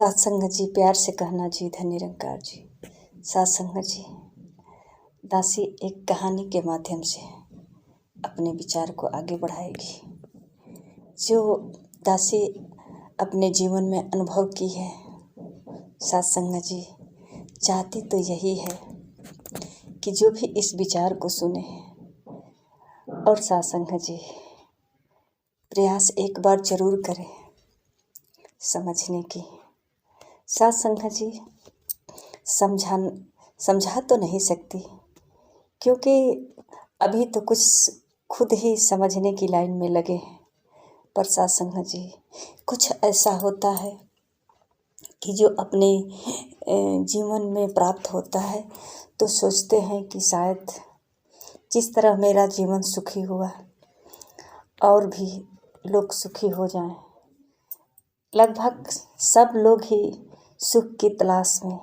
सत्संग जी, प्यार से कहना जी, धन निरंकार जी। सत्संग जी, दासी एक कहानी के माध्यम से अपने विचार को आगे बढ़ाएगी। जो दासी अपने जीवन में अनुभव की है, सत्संग जी चाहती तो यही है कि जो भी इस विचार को सुने और सत्संग जी प्रयास एक बार जरूर करें समझने की। सत्संग जी समझा तो नहीं सकती, क्योंकि अभी तो कुछ खुद ही समझने की लाइन में लगे हैं। पर सत्संग जी कुछ ऐसा होता है कि जो अपने जीवन में प्राप्त होता है तो सोचते हैं कि शायद जिस तरह मेरा जीवन सुखी हुआ और भी लोग सुखी हो जाएं। लगभग सब लोग ही सुख की तलाश में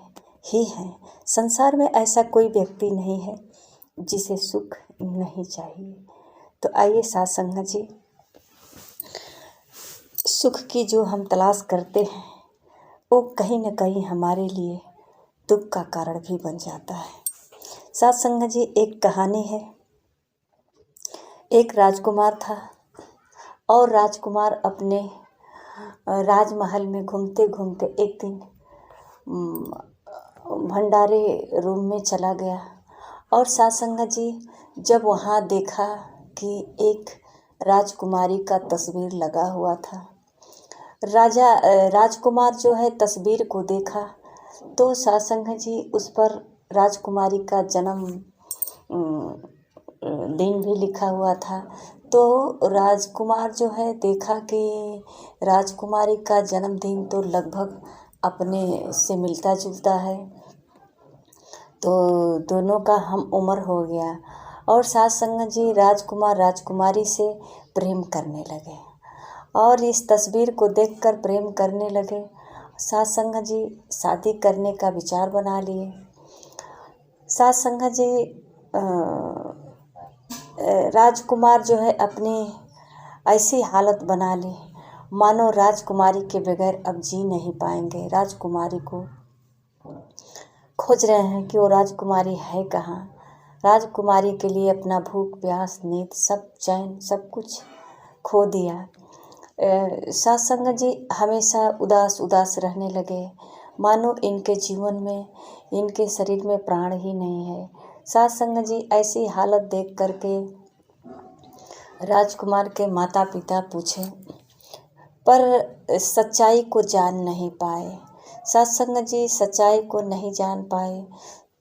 ही हैं। संसार में ऐसा कोई व्यक्ति नहीं है जिसे सुख नहीं चाहिए। तो आइए सत्संग जी, सुख की जो हम तलाश करते हैं वो कहीं न कहीं हमारे लिए दुख का कारण भी बन जाता है। सत्संग जी एक कहानी है। एक राजकुमार था और राजकुमार अपने राजमहल में घूमते घूमते एक दिन भंडारे रूम में चला गया और सत्संग जी जब वहाँ देखा कि एक राजकुमारी का तस्वीर लगा हुआ था। राजकुमार जो है तस्वीर को देखा तो सत्संग जी उस पर राजकुमारी का जन्म दिन भी लिखा हुआ था। तो राजकुमार जो है देखा कि राजकुमारी का जन्मदिन तो लगभग अपने से मिलता जुलता है, तो दोनों का हम उम्र हो गया और सत्संग जी राजकुमार राजकुमारी से प्रेम करने लगे और इस तस्वीर को देखकर प्रेम करने लगे। सत्संग जी शादी करने का विचार बना लिए। सत्संग जी राजकुमार जो है अपनी ऐसी हालत बना ली मानो राजकुमारी के बगैर अब जी नहीं पाएंगे। राजकुमारी को खोज रहे हैं कि वो राजकुमारी है कहाँ। राजकुमारी के लिए अपना भूख प्यास नींद सब चैन सब कुछ खो दिया। सत्संग जी हमेशा उदास उदास रहने लगे, मानो इनके जीवन में इनके शरीर में प्राण ही नहीं है। सत्संग जी ऐसी हालत देख करके राजकुमार के माता पिता पूछे, पर सच्चाई को जान नहीं पाए। सत्संग जी सच्चाई को नहीं जान पाए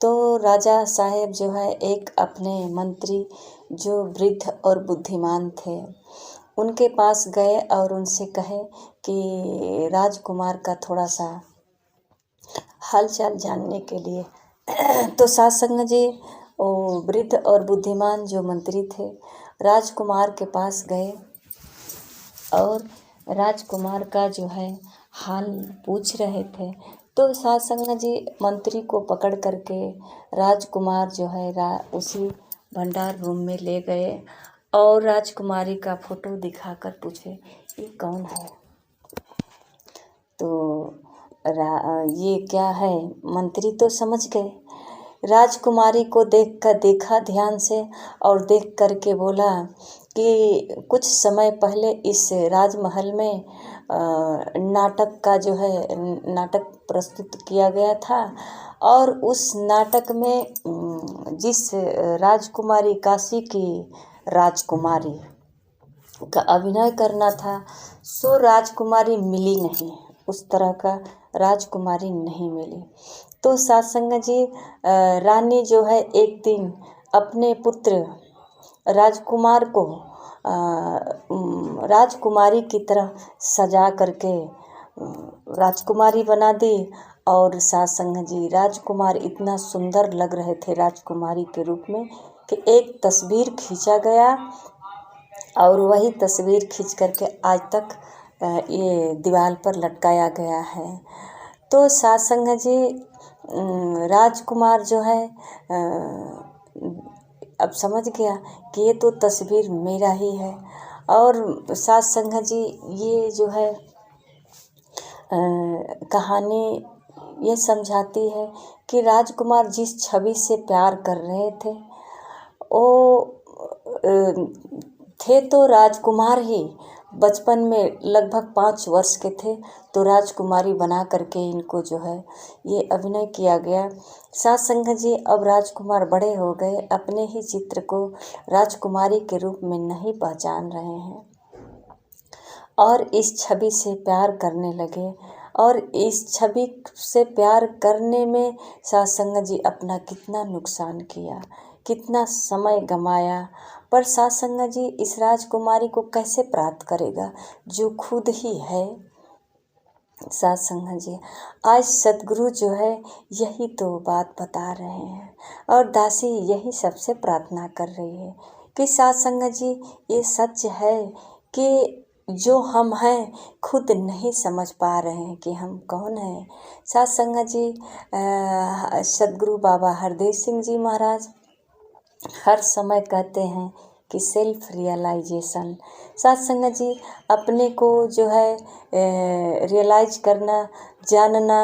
तो राजा साहेब जो है एक अपने मंत्री जो वृद्ध और बुद्धिमान थे उनके पास गए और उनसे कहे कि राजकुमार का थोड़ा सा हालचाल जानने के लिए। तो सत्संग जी वो वृद्ध और बुद्धिमान जो मंत्री थे राजकुमार के पास गए और राजकुमार का जो है हाल पूछ रहे थे। तो सत्संग जी मंत्री को पकड़ करके राजकुमार जो है उसी भंडार रूम में ले गए और राजकुमारी का फोटो दिखाकर पूछे ये कौन है। तो ये क्या है। मंत्री तो समझ गए। राजकुमारी को देखा ध्यान से और देख करके बोला कि कुछ समय पहले इस राजमहल में नाटक का जो है नाटक प्रस्तुत किया गया था और उस नाटक में जिस राजकुमारी काशी की राजकुमारी का अभिनय करना था सो राजकुमारी मिली नहीं, उस तरह का राजकुमारी नहीं मिली। तो सत्संग जी रानी जो है एक दिन अपने पुत्र राजकुमार को राजकुमारी की तरह सजा करके राजकुमारी बना दी और सत्संग जी राजकुमार इतना सुंदर लग रहे थे राजकुमारी के रूप में कि एक तस्वीर खींचा गया और वही तस्वीर खींच करके आज तक ये दीवार पर लटकाया गया है। तो सत्संग जी राजकुमार जो है अब समझ गया कि ये तो तस्वीर मेरा ही है और सत्संग जी ये जो है कहानी ये समझाती है कि राजकुमार जिस छवि से प्यार कर रहे थे वो थे तो राजकुमार ही। बचपन में लगभग 5 वर्ष के थे तो राजकुमारी बना करके इनको जो है ये अभिनय किया गया। साथ संगत जी, अब राजकुमार बड़े हो गए, अपने ही चित्र को राजकुमारी के रूप में नहीं पहचान रहे हैं और इस छवि से प्यार करने लगे। और इस छवि से प्यार करने में साथ संगत जी अपना कितना नुकसान किया, कितना समय गंवाया। पर साथ संगत जी इस राजकुमारी को कैसे प्राप्त करेगा जो खुद ही है। साथ संगत जी आज सतगुरु जो है यही तो बात बता रहे हैं और दासी यही सबसे प्रार्थना कर रही है कि साथ संगत जी ये सच है कि जो हम हैं खुद नहीं समझ पा रहे हैं कि हम कौन हैं। साथ संगत जी सतगुरु बाबा हरदेव सिंह जी महाराज हर समय कहते हैं कि सेल्फ रियलाइजेशन। साथ संगत जी अपने को जो है रियलाइज करना, जानना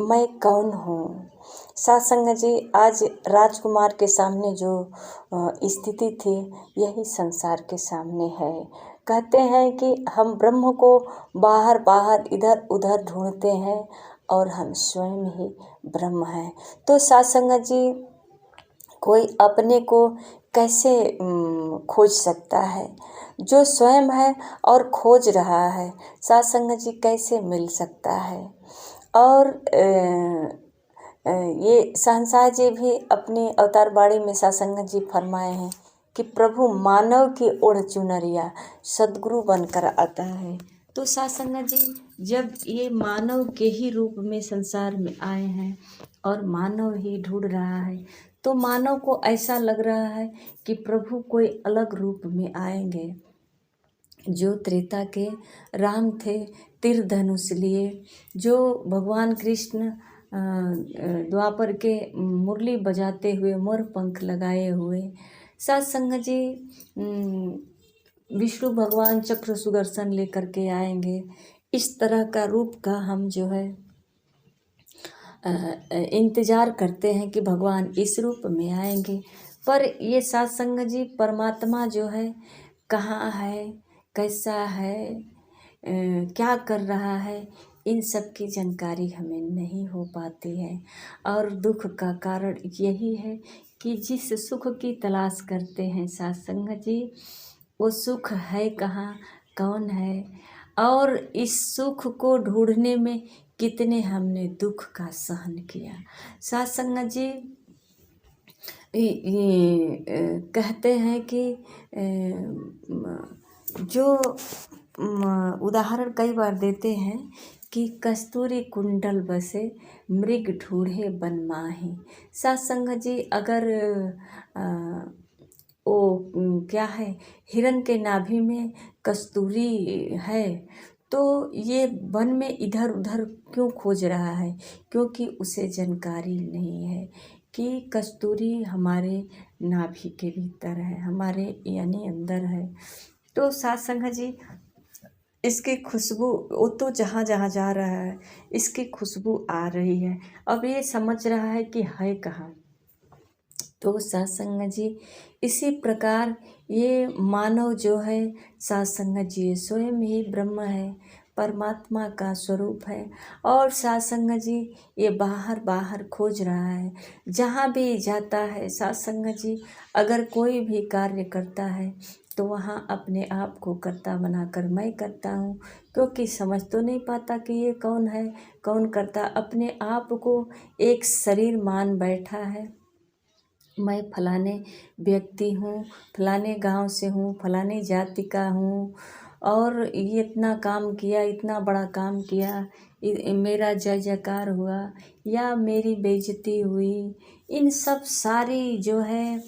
मैं कौन हूँ। साथ संगत जी आज राजकुमार के सामने जो स्थिति थी यही संसार के सामने है। कहते हैं कि हम ब्रह्म को बाहर बाहर इधर उधर ढूंढते हैं और हम स्वयं ही ब्रह्म हैं। तो साथ संगत जी कोई अपने को कैसे खोज सकता है जो स्वयं है और खोज रहा है। साथ संगत जी कैसे मिल सकता है। और ये शहंशाह जी भी अपनी अवतार बाड़ी में साथ संगत जी फरमाए हैं कि प्रभु मानव की ओढ़ चुनरिया सदगुरु बनकर आता है। तो साथ संगत जी जब ये मानव के ही रूप में संसार में आए हैं और मानव ही ढूंढ रहा है तो मानव को ऐसा लग रहा है कि प्रभु कोई अलग रूप में आएंगे। जो त्रेता के राम थे तीर धनुष लिए, जो भगवान कृष्ण द्वापर के मुरली बजाते हुए मोर पंख लगाए हुए। साथ संगत जी विष्णु भगवान चक्र सुदर्शन लेकर के आएंगे। इस तरह का रूप का हम जो है इंतज़ार करते हैं कि भगवान इस रूप में आएंगे। पर ये साथ संगत जी परमात्मा जो है कहाँ है, कैसा है, क्या कर रहा है, इन सब की जानकारी हमें नहीं हो पाती है। और दुख का कारण यही है कि जिस सुख की तलाश करते हैं साथ संगत जी वो सुख है कहाँ, कौन है, और इस सुख को ढूंढने में कितने हमने दुख का सहन किया। साथ संगत जी कहते हैं कि जो उदाहरण कई बार देते हैं कि कस्तूरी कुंडल बसे मृग ढूंढे बन माही। साथ संगत जी अगर वो क्या है हिरन के नाभि में कस्तूरी है तो ये वन में इधर उधर क्यों खोज रहा है, क्योंकि उसे जानकारी नहीं है कि कस्तूरी हमारे नाभि के भीतर है, हमारे यानी अंदर है। तो साथ संगत जी इसकी खुशबू वो तो जहाँ जहाँ जा रहा है इसकी खुशबू आ रही है, अब ये समझ रहा है कि है कहाँ। तो साथ संगत जी इसी प्रकार ये मानव जो है साथ संगत जी स्वयं ही ब्रह्म है, परमात्मा का स्वरूप है। और साथ संगत जी ये बाहर बाहर खोज रहा है, जहाँ भी जाता है साथ संगत जी अगर कोई भी कार्य करता है तो वहाँ अपने आप को कर्ता बनाकर मैं करता हूँ, क्योंकि समझ तो नहीं पाता कि ये कौन है, कौन करता। अपने आप को एक शरीर मान बैठा है, मैं फलाने व्यक्ति हूँ, फलाने गांव से हूँ, फलाने जाति का हूँ और ये इतना काम किया, इतना बड़ा काम किया, मेरा जय जयकार हुआ या मेरी बेइज्जती हुई। इन सब सारी जो है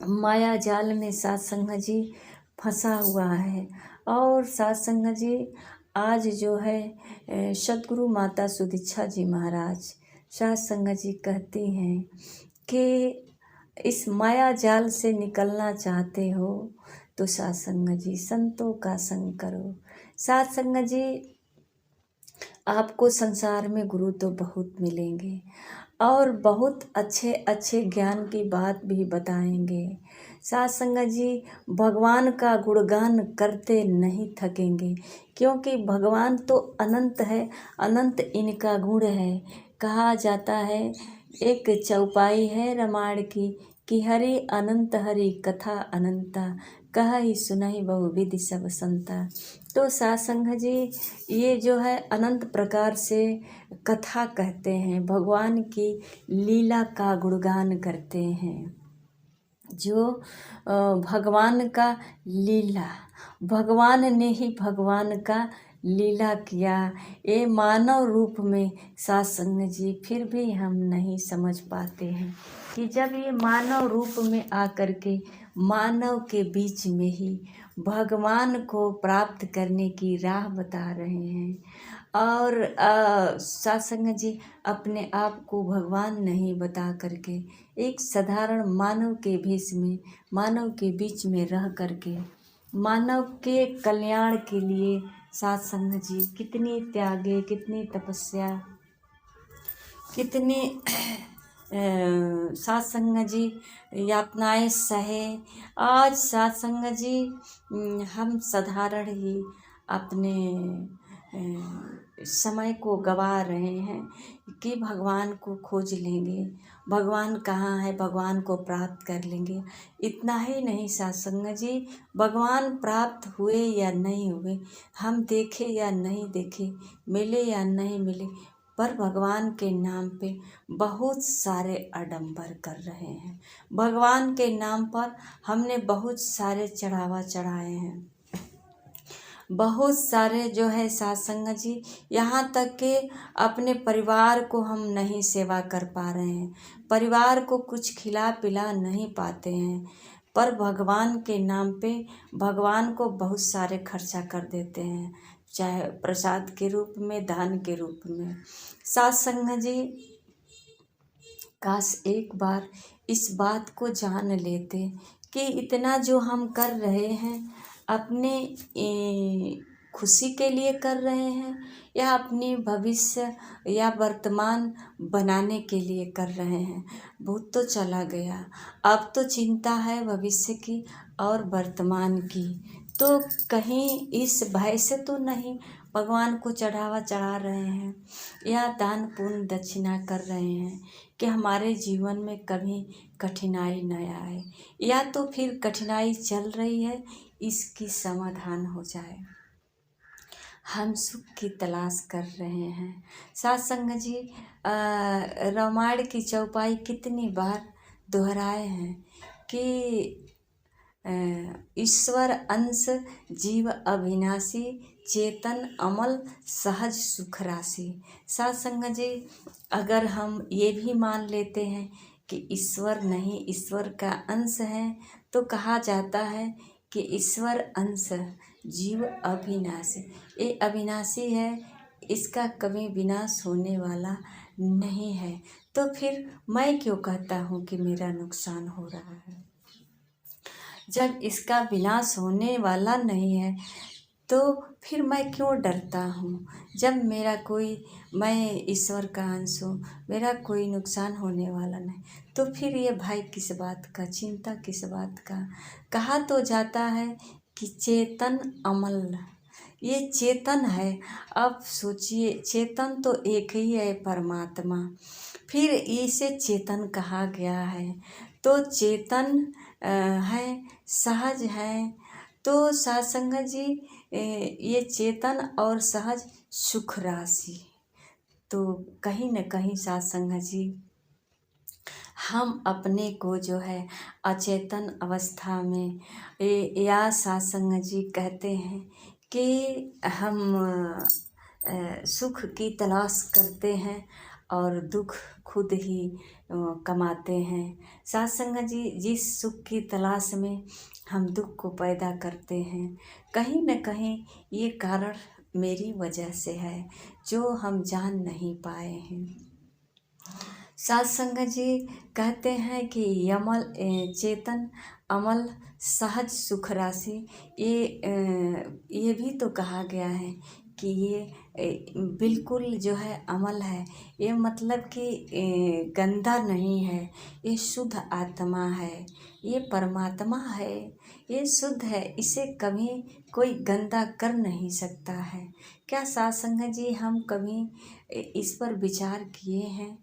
माया जाल में साथ संगत जी फंसा हुआ है। और साथ संगत जी आज जो है सतगुरु माता सुदीक्षा जी महाराज साथ संगत जी कहती हैं कि इस माया जाल से निकलना चाहते हो तो साथ संगत जी संतों का संग करो। साथ संगत जी आपको संसार में गुरु तो बहुत मिलेंगे और बहुत अच्छे अच्छे ज्ञान की बात भी बताएंगे। साथ संगत जी, भगवान का गुणगान करते नहीं थकेंगे, क्योंकि भगवान तो अनंत है, अनंत इनका गुण है। कहा जाता है, एक चौपाई है रामायण की कि हरि अनंत हरि कथा अनंता, कहि सुनहि बहुविधि सब संता। तो सासंग जी, ये जो है अनंत प्रकार से कथा कहते हैं, भगवान की लीला का गुणगान करते हैं। जो भगवान का लीला, भगवान ने ही भगवान का लीला किया, ये मानव रूप में सासंग जी फिर भी हम नहीं समझ पाते हैं कि जब ये मानव रूप में आकर के मानव के बीच में ही भगवान को प्राप्त करने की राह बता रहे हैं। और सत्संग जी अपने आप को भगवान नहीं बता करके एक साधारण मानव के भेष में मानव के बीच में रह करके मानव के कल्याण के लिए सत्संग जी कितनी त्यागे, कितनी तपस्या, कितनी सत्संग जी यातनाएं सहे। आज सत्संग जी हम साधारण ही अपने समय को गवा रहे हैं कि भगवान को खोज लेंगे, भगवान कहाँ है, भगवान को प्राप्त कर लेंगे। इतना ही नहीं सत्संग जी, भगवान प्राप्त हुए या नहीं हुए, हम देखे या नहीं देखे, मिले या नहीं मिले, पर भगवान के नाम पे बहुत सारे आडंबर कर रहे हैं। भगवान के नाम पर हमने बहुत सारे चढ़ावा चढ़ाए हैं, बहुत सारे जो है सत्संग जी, यहाँ तक कि अपने परिवार को हम नहीं सेवा कर पा रहे हैं, परिवार को कुछ खिला पिला नहीं पाते हैं, पर भगवान के नाम पे भगवान को बहुत सारे खर्चा कर देते हैं, चाहे प्रसाद के रूप में, दान के रूप में। सत्संग जी, काश एक बार इस बात को जान लेते कि इतना जो हम कर रहे हैं अपने खुशी के लिए कर रहे हैं या अपने भविष्य या वर्तमान बनाने के लिए कर रहे हैं। भूत तो चला गया, अब तो चिंता है भविष्य की और वर्तमान की। तो कहीं इस भय से तो नहीं भगवान को चढ़ावा चढ़ा रहे हैं या दान पुण्य दक्षिणा कर रहे हैं कि हमारे जीवन में कभी कठिनाई न आए, या तो फिर कठिनाई चल रही है इसकी समाधान हो जाए। हम सुख की तलाश कर रहे हैं। सत्संग जी, रामायण की चौपाई कितनी बार दोहराए हैं कि ईश्वर अंश जीव अविनाशी, चेतन अमल सहज सुख राशि। सत्संग जी, अगर हम ये भी मान लेते हैं कि ईश्वर नहीं, ईश्वर का अंश है, तो कहा जाता है कि ईश्वर अंश जीव अविनाशी, ये अविनाशी है, इसका कभी विनाश होने वाला नहीं है। तो फिर मैं क्यों कहता हूँ कि मेरा नुकसान हो रहा है, जब इसका विनाश होने वाला नहीं है तो फिर मैं क्यों डरता हूँ। जब मेरा कोई, मैं ईश्वर का अंश हूँ, मेरा कोई नुकसान होने वाला नहीं, तो फिर ये भय किस बात का, चिंता किस बात का। कहा तो जाता है कि चेतन अमल, ये चेतन है। अब सोचिए, चेतन तो एक ही है, परमात्मा, फिर इसे चेतन कहा गया है। तो चेतन है, सहज है। तो सत्संग जी, ये चेतन और सहज सुख राशि, तो कहीं न कहीं सत्संग जी हम अपने को जो है अचेतन अवस्था में या सत्संग जी कहते हैं कि हम सुख की तलाश करते हैं और दुख खुद ही कमाते हैं। सत्संग जी, जिस सुख की तलाश में हम दुख को पैदा करते हैं, कहीं न कहीं ये कारण मेरी वजह से है जो हम जान नहीं पाए हैं। सत्संग जी कहते हैं कि यमल चेतन अमल सहज सुख राशि, ये भी तो कहा गया है कि ये बिल्कुल जो है अमल है। ये मतलब कि गंदा नहीं है, ये शुद्ध आत्मा है, ये परमात्मा है, ये शुद्ध है, इसे कभी कोई गंदा कर नहीं सकता है। क्या साध संगत जी हम कभी इस पर विचार किए हैं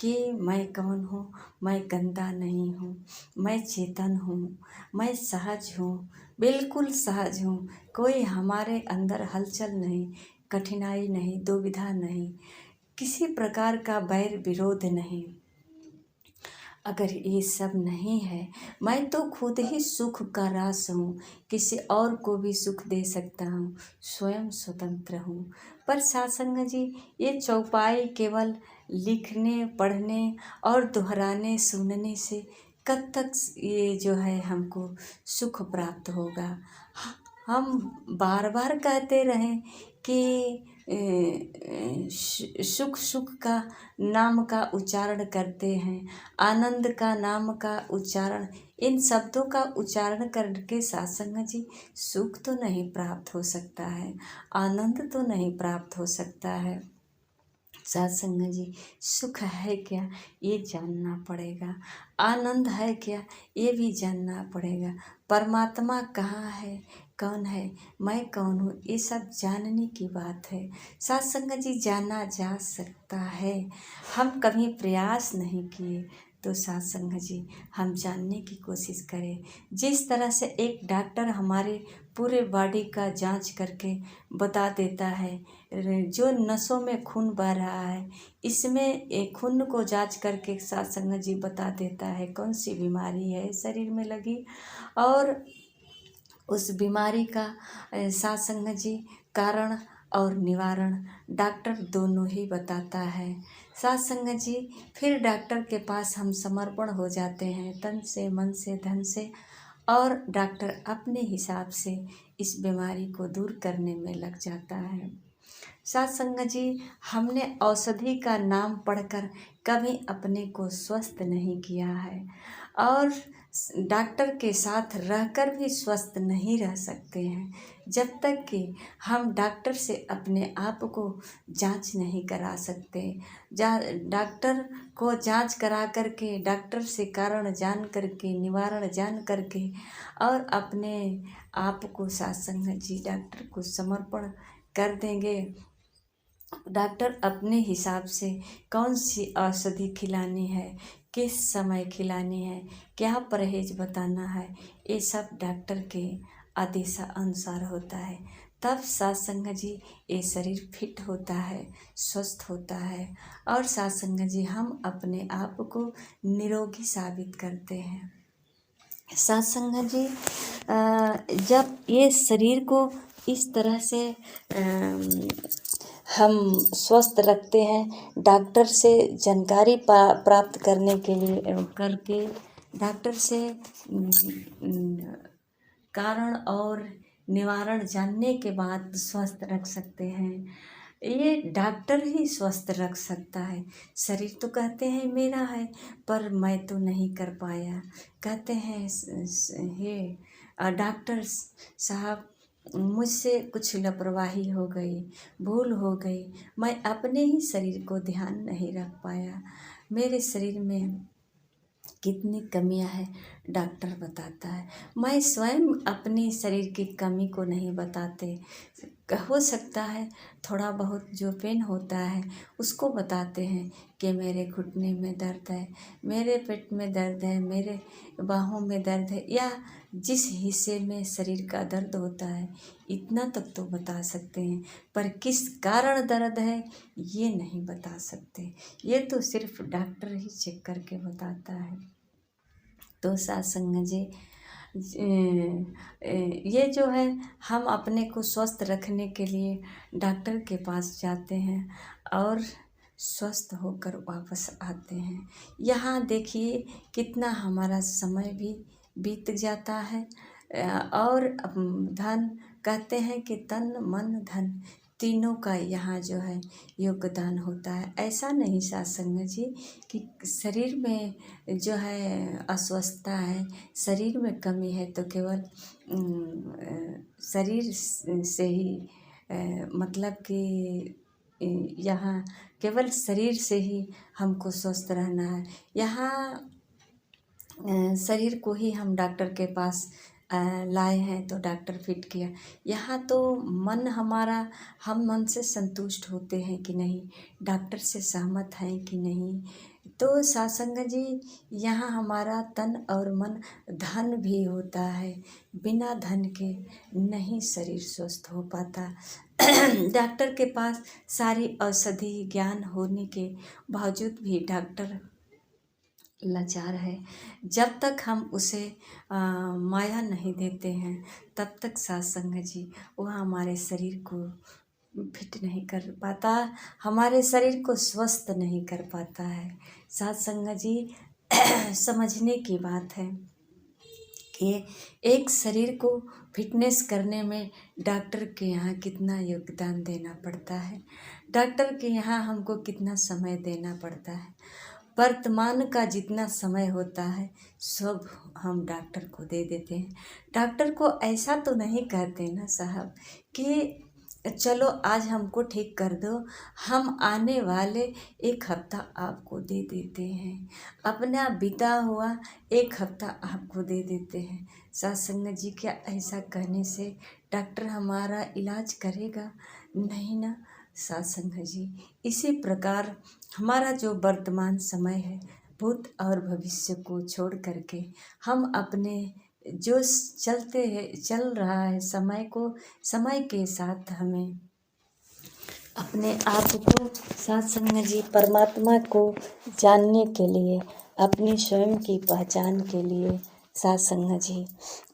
कि मैं कौन हूँ? मैं गंदा नहीं हूँ, मैं चेतन हूँ, मैं सहज हूँ, बिल्कुल सहज हूँ। कोई हमारे अंदर हलचल नहीं, कठिनाई नहीं, दुविधा नहीं, किसी प्रकार का बैर विरोध नहीं। अगर ये सब नहीं है, मैं तो खुद ही सुख का रास हूँ, किसी और को भी सुख दे सकता हूँ, स्वयं स्वतंत्र हूँ। पर सत्संग जी, ये चौपाई केवल लिखने, पढ़ने और दोहराने, सुनने से कब तक ये जो है हमको सुख प्राप्त होगा? हम बार बार कहते रहें कि सुख सुख का नाम का उच्चारण करते हैं, आनंद का नाम का उच्चारण, इन शब्दों का उच्चारण करके सत्संग जी सुख तो नहीं प्राप्त हो सकता है, आनंद तो नहीं प्राप्त हो सकता है। सत्संग जी, सुख है क्या ये जानना पड़ेगा, आनंद है क्या ये भी जानना पड़ेगा, परमात्मा कहाँ है, कौन है, मैं कौन हूँ, ये सब जानने की बात है। सत्संग जी, जाना जा सकता है, हम कभी प्रयास नहीं किए तो सत्संग जी हम जानने की कोशिश करें। जिस तरह से एक डॉक्टर हमारे पूरे बॉडी का जांच करके बता देता है, जो नसों में खून बह रहा है, इसमें एक खून को जांच करके सत्संग जी बता देता है कौन सी बीमारी है शरीर में लगी, और उस बीमारी का सत्संग जी कारण और निवारण डॉक्टर दोनों ही बताता है। सत्संग जी, फिर डॉक्टर के पास हम समर्पण हो जाते हैं तन से, मन से, धन से, और डॉक्टर अपने हिसाब से इस बीमारी को दूर करने में लग जाता है। सत्संग जी, हमने औषधि का नाम पढ़कर कभी अपने को स्वस्थ नहीं किया है, और डॉक्टर के साथ रहकर भी स्वस्थ नहीं रह सकते हैं जब तक कि हम डॉक्टर से अपने आप को जांच नहीं करा सकते। डॉक्टर को जांच करा करके, डॉक्टर से कारण जान करके, निवारण जान करके, और अपने आप को सत्संग जी डॉक्टर को समर्पण कर देंगे। डॉक्टर अपने हिसाब से कौन सी औषधि खिलानी है, किस समय खिलानी है, क्या परहेज बताना है, ये सब डॉक्टर के आदेशानुसार होता है। तब सत्संग जी ये शरीर फिट होता है, स्वस्थ होता है, और सत्संग जी हम अपने आप को निरोगी साबित करते हैं। सत्संग जी, जब ये शरीर को इस तरह से हम स्वस्थ रखते हैं, डॉक्टर से जानकारी प्राप्त करने के लिए करके डॉक्टर से कारण और निवारण जानने के बाद स्वस्थ रख सकते हैं। ये डॉक्टर ही स्वस्थ रख सकता है। शरीर तो कहते हैं मेरा है, पर मैं तो नहीं कर पाया। कहते हैं हे डॉक्टर साहब, मुझसे कुछ लापरवाही हो गई, भूल हो गई, मैं अपने ही शरीर को ध्यान नहीं रख पाया, मेरे शरीर में कितनी कमियां हैं डॉक्टर बताता है। मैं स्वयं अपने शरीर की कमी को नहीं बताते। हो सकता है थोड़ा बहुत जो पेन होता है उसको बताते हैं कि मेरे घुटने में दर्द है, मेरे पेट में दर्द है, मेरे बाहों में दर्द है, या जिस हिस्से में शरीर का दर्द होता है, इतना तक तो बता सकते हैं। पर किस कारण दर्द है ये नहीं बता सकते, ये तो सिर्फ डॉक्टर ही चेक करके बताता है। तो सत्संग जी, ये जो है हम अपने को स्वस्थ रखने के लिए डॉक्टर के पास जाते हैं और स्वस्थ होकर वापस आते हैं। यहाँ देखिए कितना हमारा समय भी बीत जाता है, और धन, कहते हैं कि तन मन धन तीनों का यहाँ जो है योगदान होता है। ऐसा नहीं सत्संग जी कि शरीर में जो है अस्वस्थता है, शरीर में कमी है तो केवल शरीर से ही मतलब कि यहाँ केवल शरीर से ही हमको स्वस्थ रहना है। यहाँ शरीर को ही हम डॉक्टर के पास लाए हैं तो डॉक्टर फिट किया। यहाँ तो मन हमारा, हम मन से संतुष्ट होते हैं कि नहीं, डॉक्टर से सहमत हैं कि नहीं। तो सासंग जी, यहाँ हमारा तन और मन धन भी होता है। बिना धन के नहीं शरीर स्वस्थ हो पाता। डॉक्टर के पास सारी औषधि ज्ञान होने के बावजूद भी डॉक्टर लाचार है। जब तक हम उसे माया नहीं देते हैं तब तक सासंग जी वह हमारे शरीर को फिट नहीं कर पाता, हमारे शरीर को स्वस्थ नहीं कर पाता है। सासंग जी समझने की बात है कि एक शरीर को फिटनेस करने में डॉक्टर के यहाँ कितना योगदान देना पड़ता है, डॉक्टर के यहाँ हमको कितना समय देना पड़ता है। वर्तमान का जितना समय होता है सब हम डॉक्टर को दे देते हैं। डॉक्टर को ऐसा तो नहीं कहते ना साहब कि चलो आज हमको ठीक कर दो, हम आने वाले 1 हफ्ता आपको दे देते हैं, अपना बीता हुआ 1 हफ्ता आपको दे देते हैं। सासंग जी, क्या ऐसा कहने से डॉक्टर हमारा इलाज करेगा? नहीं ना सासंग जी। इसी प्रकार हमारा जो वर्तमान समय है, भूत और भविष्य को छोड़ करके हम अपने जो चल रहा है समय को, समय के साथ हमें अपने आप को सत्संग जी परमात्मा को जानने के लिए, अपनी स्वयं की पहचान के लिए सत्संग जी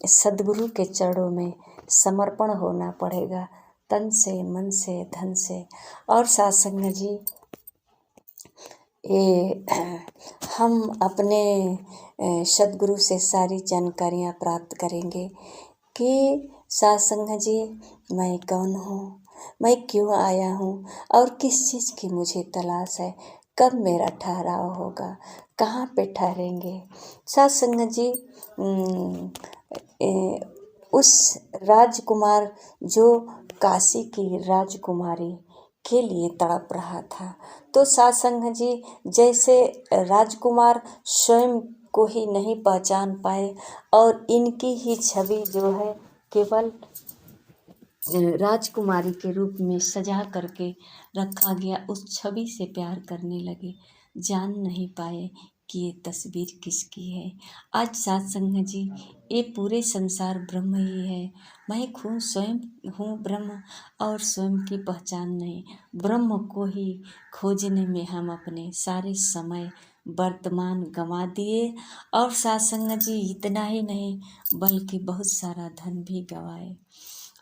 सद्गुरु के चरणों में समर्पण होना पड़ेगा, तन से, मन से, धन से। और सत्संग जी हम अपने सद्गुरु से सारी जानकारियाँ प्राप्त करेंगे कि सत्संग जी मैं कौन हूँ, मैं क्यों आया हूँ और किस चीज़ की मुझे तलाश है, कब मेरा ठहराव होगा, कहाँ पे ठहरेंगे। सत्संग जी उस राजकुमार जो काशी की राजकुमारी के लिए तड़प रहा था, तो सत्संग जी जैसे राजकुमार स्वयं को ही नहीं पहचान पाए और इनकी ही छवि जो है केवल राजकुमारी के रूप में सजा करके रखा गया, उस छवि से प्यार करने लगे, जान नहीं पाए कि ये तस्वीर किसकी है। आज सत्संग जी ये पूरे संसार ब्रह्म ही है, मैं खुद स्वयं हूँ ब्रह्म और स्वयं की पहचान नहीं। ब्रह्म को ही खोजने में हम अपने सारे समय वर्तमान गंवा दिए और सत्संग जी इतना ही नहीं बल्कि बहुत सारा धन भी गंवाए,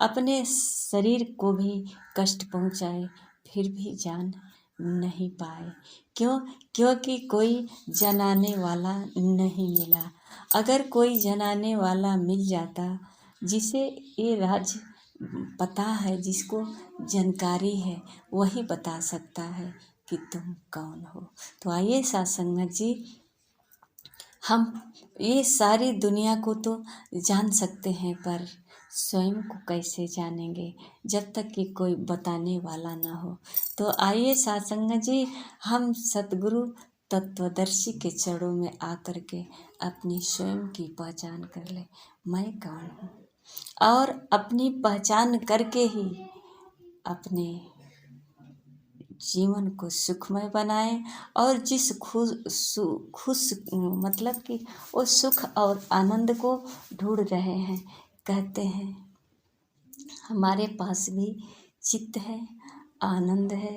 अपने शरीर को भी कष्ट पहुँचाए, फिर भी जान नहीं पाए। क्यों? क्योंकि कोई जनाने वाला नहीं मिला। अगर कोई जनाने वाला मिल जाता, जिसे ये राज पता है, जिसको जानकारी है, वही बता सकता है कि तुम कौन हो। तो आइए सत्संग जी, हम ये सारी दुनिया को तो जान सकते हैं पर स्वयं को कैसे जानेंगे जब तक कि कोई बताने वाला ना हो। तो आइए सत्संग जी, हम सतगुरु तत्वदर्शी के चरणों में आकर के अपनी स्वयं की पहचान कर ले, मैं कौन हूँ, और अपनी पहचान करके ही अपने जीवन को सुखमय बनाएं और जिस खुश मतलब कि वो सुख और आनंद को ढूंढ रहे हैं, कहते हैं हमारे पास भी चित्त है, आनंद है,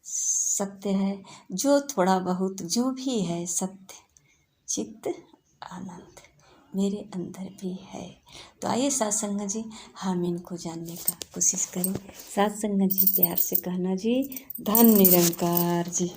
सत्य है, जो थोड़ा बहुत जो भी है सत्य, चित्त, आनंद मेरे अंदर भी है। तो आइए सत्संग जी, हम इनको जानने का कोशिश करें। सत्संग जी प्यार से कहना जी, धन निरंकार जी।